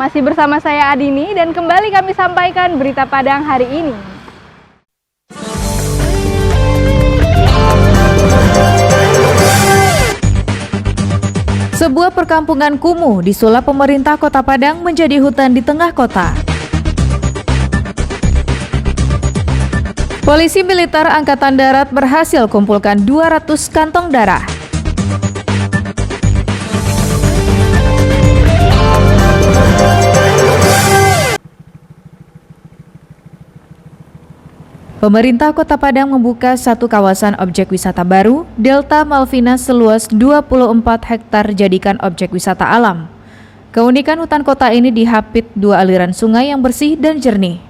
Masih bersama saya Adini dan kembali kami sampaikan berita Padang hari ini. Sebuah perkampungan kumuh disulap pemerintah Kota Padang menjadi hutan di tengah kota. Polisi militer Angkatan Darat berhasil kumpulkan 200 kantong darah. Pemerintah Kota Padang membuka satu kawasan objek wisata baru, Delta Malvinas seluas 24 hektar jadikan objek wisata alam. Keunikan hutan kota ini dihapit dua aliran sungai yang bersih dan jernih.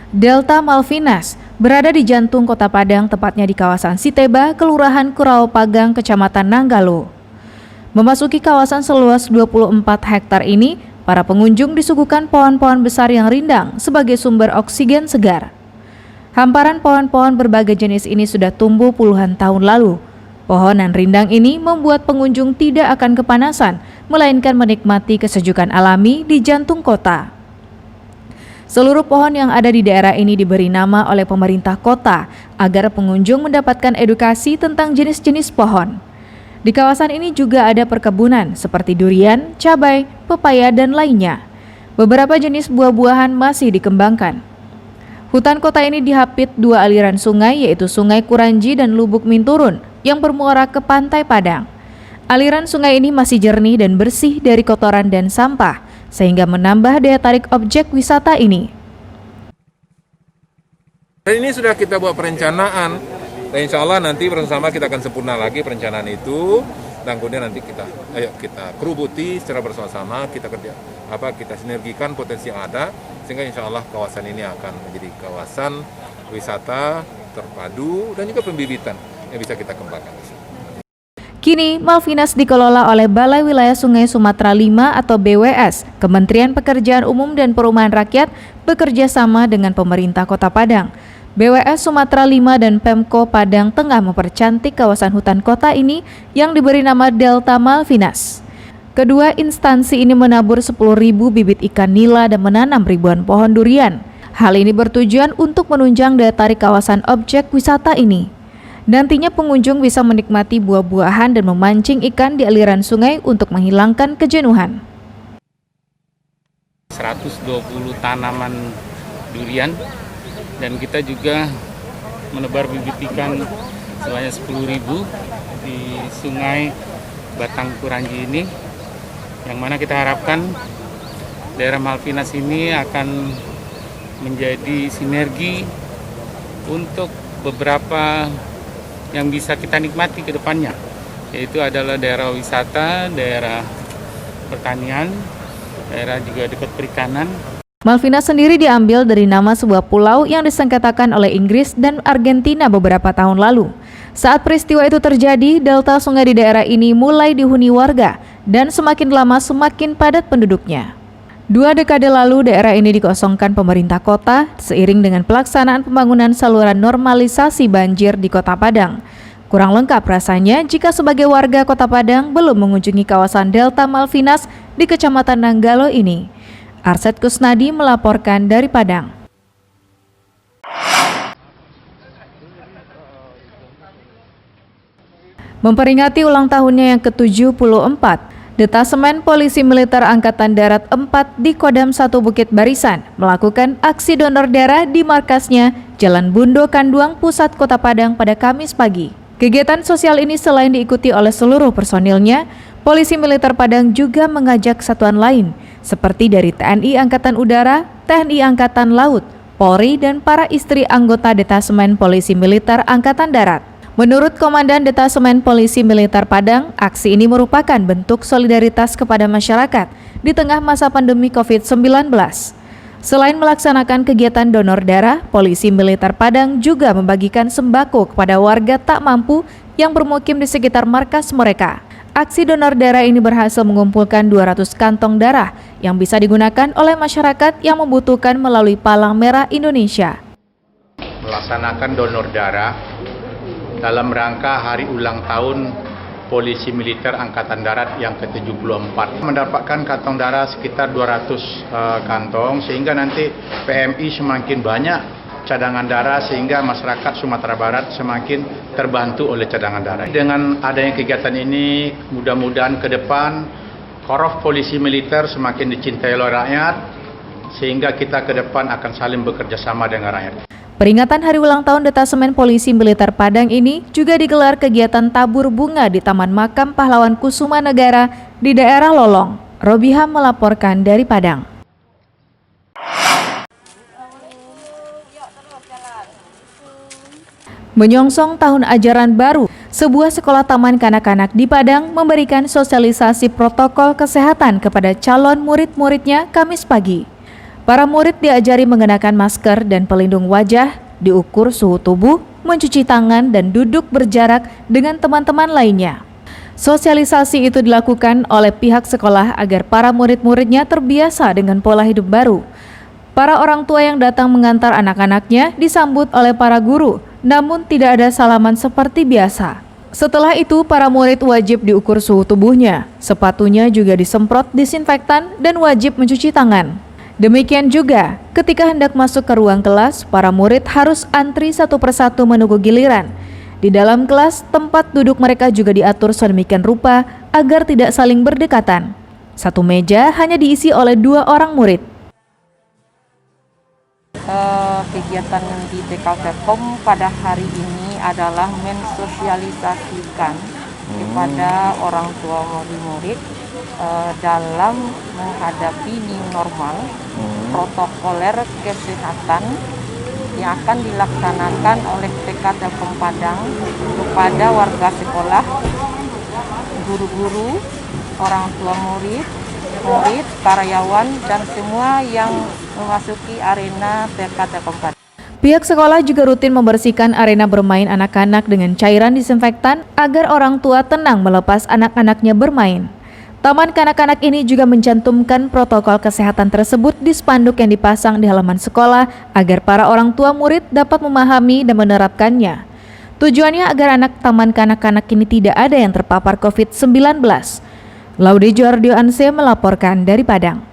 Delta Malvinas berada di jantung Kota Padang, tepatnya di kawasan Siteba, Kelurahan Kurau Pagang, Kecamatan Nanggalo. Memasuki kawasan seluas 24 hektar ini, para pengunjung disuguhkan pohon-pohon besar yang rindang sebagai sumber oksigen segar. Hamparan pohon-pohon berbagai jenis ini sudah tumbuh puluhan tahun lalu. Pohonan rindang ini membuat pengunjung tidak akan kepanasan, melainkan menikmati kesejukan alami di jantung kota. Seluruh pohon yang ada di daerah ini diberi nama oleh pemerintah kota agar pengunjung mendapatkan edukasi tentang jenis-jenis pohon. Di kawasan ini juga ada perkebunan seperti durian, cabai, pepaya, dan lainnya. Beberapa jenis buah-buahan masih dikembangkan. Hutan kota ini dihapit dua aliran sungai, yaitu Sungai Kuranji dan Lubuk Minturun yang bermuara ke Pantai Padang. Aliran sungai ini masih jernih dan bersih dari kotoran dan sampah, sehingga menambah daya tarik objek wisata ini. Hari ini sudah kita buat perencanaan, dan insya Allah nanti bersama kita akan sempurna lagi perencanaan itu, dan kemudian nanti kita kerubuti secara bersama-sama, kita sinergikan potensi yang ada, sehingga insya Allah kawasan ini akan menjadi kawasan wisata terpadu dan juga pembibitan yang bisa kita kembangkan. Kini, Malvinas dikelola oleh Balai Wilayah Sungai Sumatera 5 atau BWS, Kementerian Pekerjaan Umum dan Perumahan Rakyat bekerja sama dengan pemerintah Kota Padang. BWS Sumatera 5 dan Pemko Padang tengah mempercantik kawasan hutan kota ini yang diberi nama Delta Malvinas. Kedua instansi ini menabur 10.000 bibit ikan nila dan menanam ribuan pohon durian. Hal ini bertujuan untuk menunjang daya tarik kawasan objek wisata ini. Nantinya pengunjung bisa menikmati buah-buahan dan memancing ikan di aliran sungai untuk menghilangkan kejenuhan. 120 tanaman durian dan kita juga menebar bibit ikan sebanyak 10.000 di Sungai Batang Kuranji ini, yang mana kita harapkan daerah Malvinas ini akan menjadi sinergi untuk beberapa yang bisa kita nikmati ke depannya, yaitu adalah daerah wisata, daerah pertanian, daerah juga dekat perikanan. Malvinas sendiri diambil dari nama sebuah pulau yang disengketakan oleh Inggris dan Argentina beberapa tahun lalu. Saat peristiwa itu terjadi, delta sungai di daerah ini mulai dihuni warga dan semakin lama semakin padat penduduknya. 2 dekade lalu daerah ini dikosongkan pemerintah kota seiring dengan pelaksanaan pembangunan saluran normalisasi banjir di Kota Padang. Kurang lengkap rasanya jika sebagai warga Kota Padang belum mengunjungi kawasan Delta Malvinas di Kecamatan Nanggalo ini. Arset Kusnadi melaporkan dari Padang. Memperingati ulang tahunnya yang ke-74, Detasemen Polisi Militer Angkatan Darat 4 di Kodam 1 Bukit Barisan melakukan aksi donor darah di markasnya Jalan Bundo Kanduang, Pusat Kota Padang pada Kamis pagi. Kegiatan sosial ini selain diikuti oleh seluruh personilnya, Polisi Militer Padang juga mengajak satuan lain seperti dari TNI Angkatan Udara, TNI Angkatan Laut, Polri, dan para istri anggota Detasemen Polisi Militer Angkatan Darat. Menurut Komandan Detasemen Polisi Militer Padang, aksi ini merupakan bentuk solidaritas kepada masyarakat di tengah masa pandemi COVID-19. Selain melaksanakan kegiatan donor darah, Polisi Militer Padang juga membagikan sembako kepada warga tak mampu yang bermukim di sekitar markas mereka. Aksi donor darah ini berhasil mengumpulkan 200 kantong darah yang bisa digunakan oleh masyarakat yang membutuhkan melalui Palang Merah Indonesia. Melaksanakan donor darah dalam rangka hari ulang tahun Polisi Militer Angkatan Darat yang ke-74. Mendapatkan kantong darah sekitar 200 kantong, sehingga nanti PMI semakin banyak cadangan darah, sehingga masyarakat Sumatera Barat semakin terbantu oleh cadangan darah. Dengan adanya kegiatan ini, mudah-mudahan ke depan Korps Polisi Militer semakin dicintai oleh rakyat, sehingga kita ke depan akan saling bekerja sama dengan rakyat. Peringatan Hari Ulang Tahun Detasemen Polisi Militer Padang ini juga digelar kegiatan tabur bunga di Taman Makam Pahlawan Kusuma Negara di daerah Lolong. Robiham melaporkan dari Padang. Menyongsong tahun ajaran baru, sebuah sekolah taman kanak-kanak di Padang memberikan sosialisasi protokol kesehatan kepada calon murid-muridnya Kamis pagi. Para murid diajari mengenakan masker dan pelindung wajah, diukur suhu tubuh, mencuci tangan, dan duduk berjarak dengan teman-teman lainnya. Sosialisasi itu dilakukan oleh pihak sekolah agar para murid-muridnya terbiasa dengan pola hidup baru. Para orang tua yang datang mengantar anak-anaknya disambut oleh para guru, namun tidak ada salaman seperti biasa. Setelah itu, para murid wajib diukur suhu tubuhnya, sepatunya juga disemprot disinfektan dan wajib mencuci tangan. Demikian juga, ketika hendak masuk ke ruang kelas, para murid harus antri satu persatu menunggu giliran. Di dalam kelas, tempat duduk mereka juga diatur sedemikian rupa agar tidak saling berdekatan. Satu meja hanya diisi oleh 2 orang murid. Kegiatan di TK-Telkom pada hari ini adalah mensosialisasikan kepada orang tua murid-murid dalam menghadapi new normal, protokoler kesehatan yang akan dilaksanakan oleh TK Telkom Padang kepada warga sekolah, guru-guru, orang tua murid, karyawan, dan semua yang memasuki arena TK Telkom Padang. Pihak sekolah juga rutin membersihkan arena bermain anak-anak dengan cairan disinfektan agar orang tua tenang melepas anak-anaknya bermain. Taman kanak-kanak ini juga mencantumkan protokol kesehatan tersebut di spanduk yang dipasang di halaman sekolah agar para orang tua murid dapat memahami dan menerapkannya. Tujuannya agar anak taman kanak-kanak ini tidak ada yang terpapar COVID-19. Laude Jordio Anse melaporkan dari Padang.